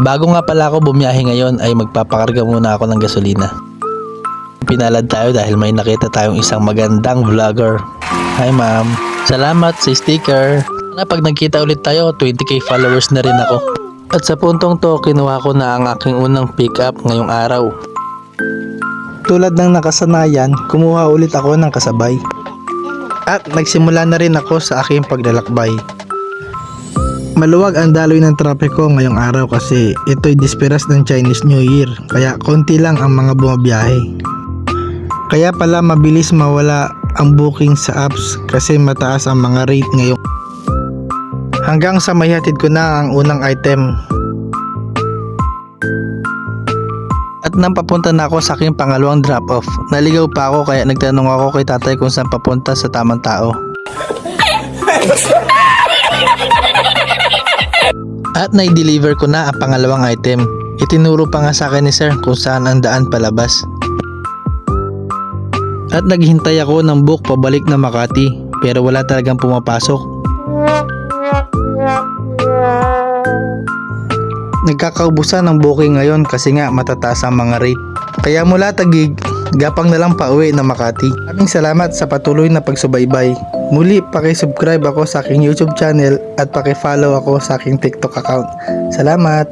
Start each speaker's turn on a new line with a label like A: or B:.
A: Bago nga pala ako bumiyahe ngayon ay magpapakarga muna ako ng gasolina. Pinalad tayo dahil may nakita tayong isang magandang vlogger. Hi ma'am. Salamat sa sticker. Pag nagkita ulit tayo, 20k followers na rin ako. At sa puntong to, kinuha ko na ang aking unang pick up ngayong araw. Tulad ng nakasanayan, kumuha ulit ako ng kasabay. At nagsimula na rin ako sa aking paglalakbay. Maluwag ang daloy ng trapiko ngayong araw kasi ito'y disperas ng Chinese New Year, kaya konti lang ang mga bumabiyahe. Kaya pala mabilis mawala ang booking sa apps kasi mataas ang mga rate ngayon. Hanggang sa mahihatid ko na ang unang item. At nang papunta na ako sa aking pangalawang drop off, naligaw pa ako kaya nagtanong ako kay tatay kung saan papunta sa tamang tao. At nai-deliver ko na ang pangalawang item. Itinuro pa nga sa akin ni sir kung saan ang daan palabas. At naghintay ako ng book pabalik na Makati pero wala talagang pumapasok. Nagkakaubusan ng booking ngayon kasi nga matataas ang mga rate. Kaya mula Taguig, gapang na lang pauwi na Makati. Maraming salamat sa patuloy na pagsubaybay. Muli, paki-subscribe ako sa aking YouTube channel at paki-follow ako sa aking TikTok account. Salamat!